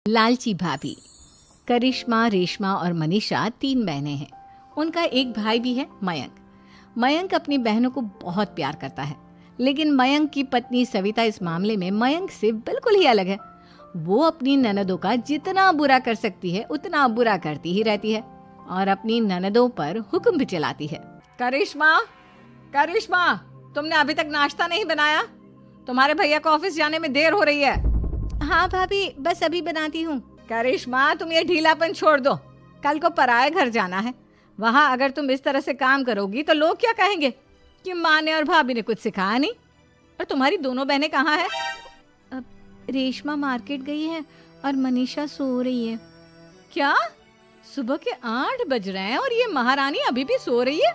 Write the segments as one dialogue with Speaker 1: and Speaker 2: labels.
Speaker 1: लालची भाभी। करिश्मा, रेशमा और मनीषा 3 बहनें हैं। उनका एक भाई भी है, मयंक। मयंक अपनी बहनों को बहुत प्यार करता है, लेकिन मयंक की पत्नी सविता इस मामले में मयंक से बिल्कुल ही अलग है। वो अपनी ननदों का जितना बुरा कर सकती है उतना बुरा करती ही रहती है और अपनी ननदों पर हुक्म भी चलाती है। करिश्मा, करिश्मा, तुमने अभी तक नाश्ता नहीं बनाया? तुम्हारे भैया को ऑफिस जाने में देर हो रही है। हाँ भाभी, बस अभी बनाती हूँ। करिश्मा, तुम ये ढीलापन छोड़ दो। कल को पराए घर जाना है। वहाँ अगर तुम इस तरह से काम करोगी तो लोग क्या कहेंगे कि माँ ने और भाभी ने कुछ सिखाया नहीं। और तुम्हारी दोनों बहनें कहाँ हैं? अब रेशमा मार्केट गई है और मनीषा सो रही है। क्या? सुबह के 8 बज रहे हैं और ये महारानी अभी भी सो रही है?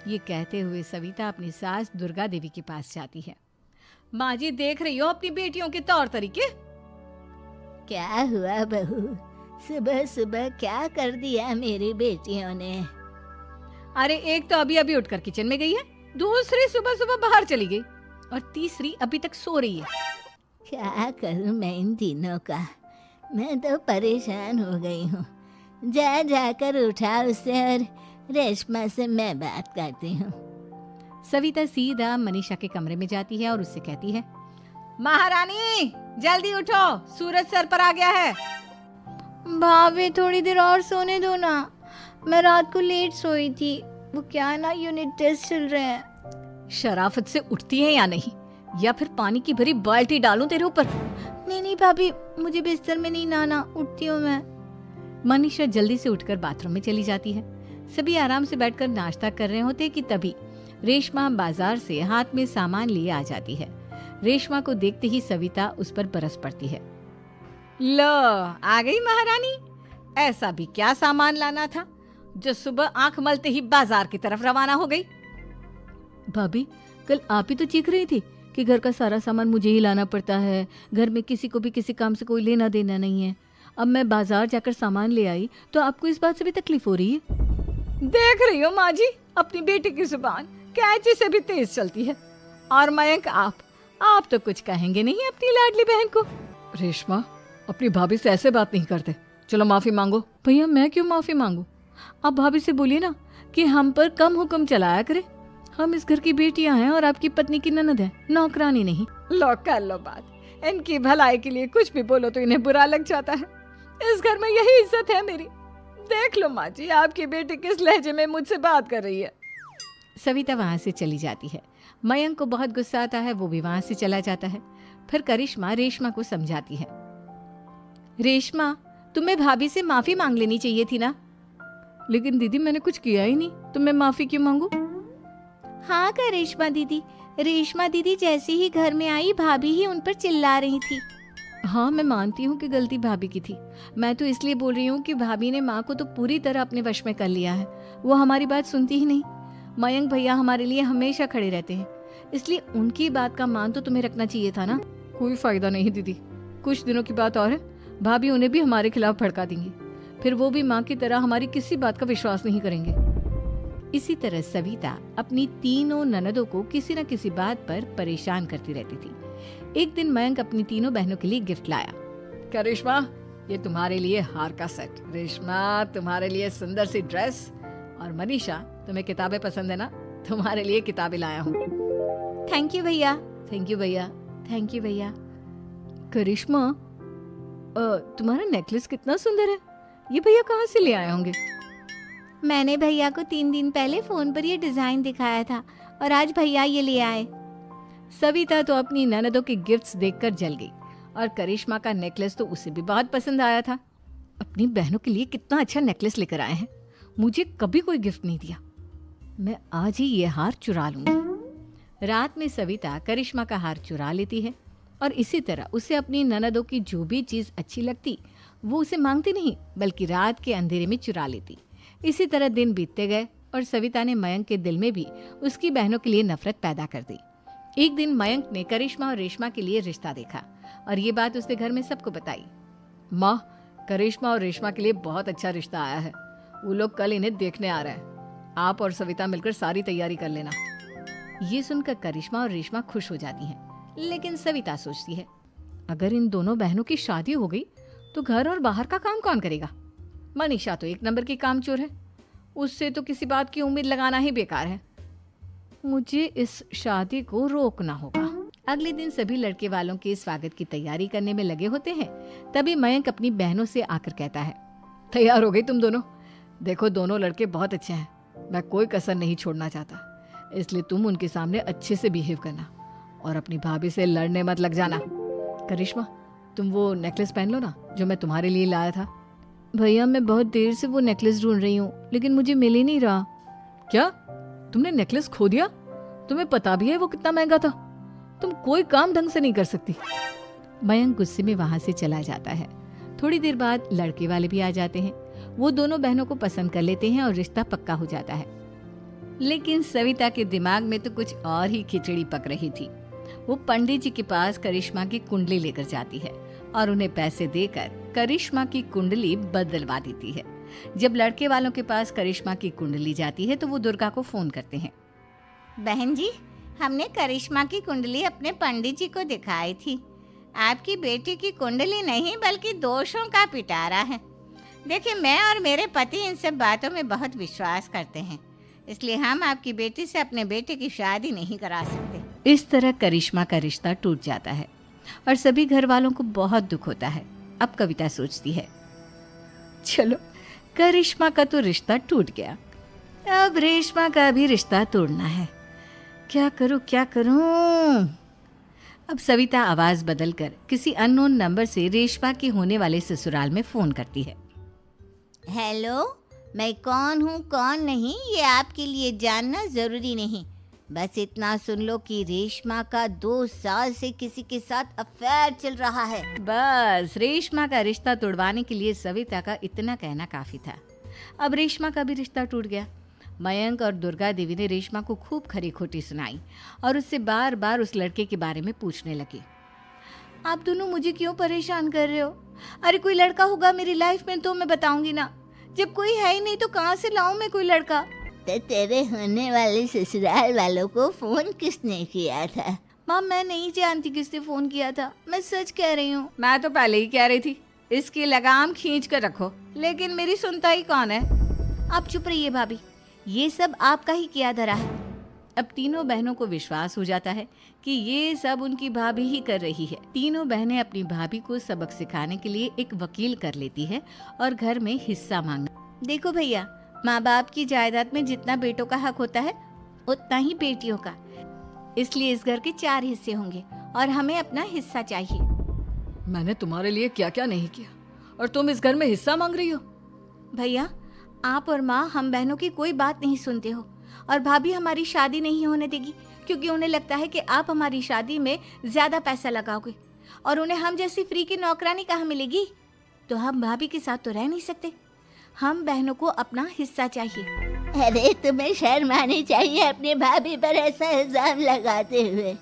Speaker 1: ये कहते हुए सविता अपनी सास दुर्गा देवी के पास जाती है। माँ जी, देख रही हो अपनी बेटियों के तौर तरीके?
Speaker 2: क्या हुआ बहू, सुबह सुबह क्या कर दिया मेरी बेटियों ने?
Speaker 1: अरे एक तो अभी अभी उठकर किचन में गई है, दूसरी सुबह सुबह बाहर चली गई और तीसरी अभी तक सो रही है।
Speaker 2: क्या करूं मैं इन तीनों का, मैं तो परेशान हो गई हूँ। जा जाकर उठा उसे और रेशमा से मैं बात करती हूँ।
Speaker 1: सविता सीधा मनीषा के कमरे में जाती है और उससे कहती है, महारानी जल्दी उठो, सूरज सर पर आ गया है।
Speaker 2: भाभी थोड़ी देर और सोने दो ना, मैं रात को लेट सोई थी। वो क्या ना, यूनिट टेस्ट चल रहे हैं।
Speaker 1: शराफत से उठती है या नहीं, या फिर पानी की भरी बाल्टी डालूं तेरे ऊपर?
Speaker 2: नहीं नहीं भाभी, मुझे बिस्तर में नहीं नहाना, उठती हूँ मैं।
Speaker 1: मनीषा जल्दी से उठकर बाथरूम में चली जाती है। सभी आराम से बैठकर नाश्ता कर रहे होते कि तभी रेशमा बाजार से हाथ में सामान लिए आ जाती है। रेशमा को देखते ही सविता उस पर बरस पड़ती है। लो, आ गई महारानी। ऐसा भी क्या सामान लाना था जो सुबह आंख मलते ही बाजार की तरफ रवाना हो गई? भाभी, कल आप ही तो चीख रही थी कि घर का सारा सामान मुझे ही लाना पड़ता है, घर में किसी को भी किसी काम से कोई लेना देना नहीं है। अब मैं बाजार जाकर सामान ले आई तो आपको इस बात से भी तकलीफ हो रही है? देख रही हो माँ जी, अपनी बेटी की जुबान कैंची से भी तेज चलती है। और मयंक, आप तो कुछ कहेंगे नहीं अपनी लाडली बहन को। रेशमा, अपनी भाभी से ऐसे बात नहीं करते। चलो माफी मांगो। भैया, मैं क्यों माफी मांगू? आप भाभी से बोलिए ना कि हम पर कम हुक्म चलाया करे। हम इस घर की बेटियां हैं और आपकी पत्नी की ननद है, नौकरानी नहीं। लो कर लो बात। इनकी भलाई के लिए कुछ भी बोलो तो इन्हें बुरा लग जाता है। इस घर में यही इज्जत है मेरी। देख लो माँ जी, आपकी बेटी किस लहजे में मुझसे बात कर रही है। सविता वहां से चली जाती है। मयंक को बहुत गुस्सा आता है, वो भी वहां से चला जाता है। फिर करिश्मा रेशमा को समझाती है। रेशमा, तुम्हें भाभी से माफी मांग लेनी चाहिए थी ना। लेकिन दीदी, मैंने कुछ किया ही नहीं, तो मैं माफी क्यों मांगू?
Speaker 2: हाँ करिश्मा दीदी, रेशमा दीदी जैसे ही घर में आई भाभी ही उन पर चिल्ला रही थी।
Speaker 1: हाँ, मैं मानती हूँ कि गलती भाभी की थी। मैं तो इसलिए बोल रही हूँ कि भाभी ने माँ को तो पूरी तरह अपने वश में कर लिया है। वो हमारी बात सुनती ही नहीं। मयंक भैया हमारे लिए हमेशा खड़े रहते हैं, इसलिए उनकी बात का मान तो तुम्हें रखना चाहिए था ना। कोई फायदा नहीं दीदी, कुछ दिनों की बात और है, भाभी उन्हें भी हमारे खिलाफ भड़का देंगी। फिर वो भी माँ की तरह हमारी किसी बात का विश्वास नहीं करेंगे। इसी तरह सविता अपनी तीनों ननदों को किसी न किसी बात पर परेशान करती रहती थी। एक दिन मयंक अपनी तीनों बहनों के लिए गिफ्ट लाया। क्या रेशमा, ये तुम्हारे लिए हार का सेट। रेशमा, तुम्हारे लिए सुंदर सी ड्रेस। और मनीषा, तुम्हें किताबें पसंद है ना, तुम्हारे लिए किताबें लाया हूँ।
Speaker 2: थैंक यू भैया।
Speaker 1: थैंक यू भैया। थैंक यू भैया। करिश्मा, तुम्हारा नेकलेस कितना सुंदर है। ये भैया कहाँ से ले आए होंगे?
Speaker 2: मैंने भैया को 3 दिन पहले फोन पर ये डिजाइन दिखाया था और आज भैया ये ले आए।
Speaker 1: सविता तो अपनी ननदों के गिफ्ट्स देखकर जल गई और करिश्मा का नेकलेस तो उसे भी बहुत पसंद आया था। अपनी बहनों के लिए कितना अच्छा नेकलेस लेकर आए हैं, मुझे कभी कोई गिफ्ट नहीं दिया। मैं आज ही ये हार चुरा लूंगी। रात में सविता करिश्मा का हार चुरा लेती है और इसी तरह उसे अपनी ननदों की जो भी चीज अच्छी लगती वो उसे मांगती नहीं, बल्कि रात के अंधेरे में चुरा लेती। इसी तरह दिन बीतते गए और सविता ने मयंक के दिल में भी उसकी बहनों के लिए नफरत पैदा कर दी। एक दिन मयंक ने करिश्मा और रेशमा के लिए रिश्ता देखा और ये बात उसने घर में सबको बताई। माँ, करिश्मा और रेशमा के लिए बहुत अच्छा रिश्ता आया है। वो लोग कल इन्हें देखने आ रहे हैं। आप और सविता मिलकर सारी तैयारी कर लेना। ये सुनकर करिश्मा और रेशमा खुश हो जाती हैं, लेकिन सविता सोचती है, अगर इन दोनों बहनों की शादी हो गई तो घर और बाहर का काम कौन करेगा? मनीषा तो एक नंबर की कामचोर है, उससे तो किसी बात की उम्मीद लगाना ही बेकार है। मुझे इस शादी को रोकना होगा। अगले दिन सभी लड़के वालों के स्वागत की तैयारी करने में लगे होते हैं। तभी मयंक अपनी बहनों से आकर कहता है, तैयार हो गई तुम दोनों? देखो दोनों लड़के बहुत अच्छे हैं, मैं कोई कसर नहीं छोड़ना चाहता, इसलिए तुम उनके सामने अच्छे से बिहेव करना और अपनी भाभी से लड़ने मत लग जाना। करिश्मा, तुम वो नेकलेस पहन लो ना जो मैं तुम्हारे लिए लाया था। भैया मैं बहुत देर से वो नेकलेस ढूंढ रही हूँ, लेकिन मुझे मिल ही नहीं रहा। क्या तुमने नेकलेस खो दिया? तुम्हें पता भी है वो कितना महंगा था? तुम कोई काम ढंग से नहीं कर सकती। मयंक गुस्से में वहां से चला जाता है। थोड़ी देर बाद लड़के वाले भी आ जाते हैं। वो दोनों बहनों को पसंद कर लेते हैं और रिश्ता पक्का हो जाता है। लेकिन सविता के दिमाग में तो कुछ और ही खिचड़ी पक रही थी। वो पंडित जी के पास करिश्मा की कुंडली लेकर जाती है और उन्हें पैसे देकर करिश्मा की कुंडली बदलवा देती है। जब लड़के वालों के पास करिश्मा की कुंडली जाती है तो वो दुर्गा को फोन करते हैं।
Speaker 2: बहन जी, हमने करिश्मा की कुंडली अपने पंडित जी को दिखाई थी। आपकी बेटी की कुंडली नहीं बल्कि दोषों का पिटारा है। देखिए, मैं और मेरे पति इन सब बातों में बहुत विश्वास करते हैं, इसलिए हम आपकी बेटी से अपने बेटे की शादी नहीं करा सकते।
Speaker 1: इस तरह करिश्मा का रिश्ता टूट जाता है और सभी घर वालों को बहुत दुख होता है। अब कविता सोचती है, चलो करिश्मा का तो रिश्ता टूट गया, अब रेशमा का भी रिश्ता तोड़ना है। क्या करूं? अब सविता आवाज बदलकर किसी अननोन नंबर से रेशमा के होने वाले ससुराल में फोन करती है।
Speaker 2: हेलो, मैं कौन हूँ कौन नहीं ये आपके लिए जानना जरूरी नहीं। बस इतना सुन लो कि रेशमा का 2 साल से किसी के साथ अफेयर चल रहा है।
Speaker 1: बस रेशमा का रिश्ता तोड़वाने के लिए सविता का इतना कहना काफी था। अब रेशमा का भी रिश्ता टूट गया। मयंक और दुर्गा देवी ने रेशमा को खूब खरी खोटी सुनाई और उससे बार बार उस लड़के के बारे में पूछने लगी। आप दोनों मुझे क्यों परेशान कर रहे हो? अरे कोई लड़का होगा मेरी लाइफ में तो मैं बताऊंगी ना, जब कोई है ही नहीं तो कहाँ से लाऊं मैं कोई लड़का?
Speaker 2: तो तेरे होने वाले ससुराल वालों को फोन किसने किया था?
Speaker 1: माँ मैं नहीं जानती किसने फोन किया था, मैं सच कह रही हूँ। मैं तो पहले ही कह रही थी इसकी लगाम खींच कर रखो, लेकिन मेरी सुनता ही कौन है। आप चुप रहिए भाभी, ये सब आपका ही किया धरा है। अब तीनों बहनों को विश्वास हो जाता है कि ये सब उनकी भाभी ही कर रही है। तीनों बहनें अपनी भाभी को सबक सिखाने के लिए एक वकील कर लेती है और घर में हिस्सा मांगना। देखो भैया, माँ बाप की जायदाद में जितना बेटों का हक होता है उतना ही बेटियों का, इसलिए इस घर के 4 हिस्से होंगे और हमें अपना हिस्सा चाहिए। मैंने तुम्हारे लिए क्या क्या नहीं किया और तुम इस घर में हिस्सा मांग रही हो? भैया, आप और माँ हम बहनों की कोई बात नहीं सुनते हो और भाभी हमारी शादी नहीं होने देगी क्योंकि उन्हें लगता है कि आप हमारी शादी में ज्यादा पैसा लगाओगे और उन्हें हम जैसी फ्री की नौकरानी कहाँ मिलेगी। तो हम भाभी के साथ तो रह नहीं सकते, हम बहनों को अपना हिस्सा चाहिए।
Speaker 2: अरे तुम्हें शर्म आनी चाहिए अपने भाभी पर ऐसा इल्जाम लगाते हुए।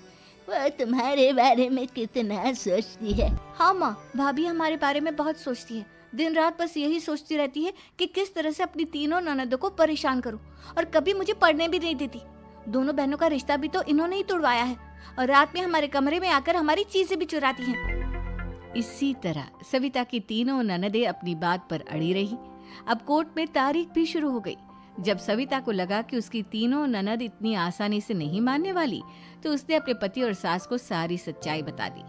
Speaker 2: वो तुम्हारे बारे में कितना सोचती है।
Speaker 1: हाँ माँ, भाभी हमारे बारे में बहुत सोचती है, दिन रात बस यही सोचती रहती है कि किस तरह से अपनी तीनों ननदों को परेशान करूं और कभी मुझे पढ़ने भी नहीं देती। दोनों बहनों का रिश्ता भी तो इन्होंने ही तोड़वाया है और रात में हमारे कमरे में आकर हमारी चीजें भी चुराती हैं। इसी तरह सविता की तीनों ननदें अपनी बात पर अड़ी रही। अब कोर्ट में तारीख भी शुरू हो गई। जब सविता को लगा कि उसकी तीनों ननद इतनी आसानी से नहीं मानने वाली, तो उसने अपने पति और सास को सारी सच्चाई बता दी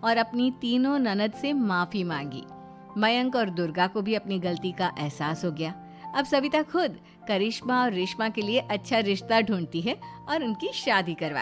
Speaker 1: और अपनी तीनों ननद से माफी मांगी। मयंक और दुर्गा को भी अपनी गलती का एहसास हो गया। अब सविता खुद करिश्मा और रेशमा के लिए अच्छा रिश्ता ढूंढती है और उनकी शादी करवा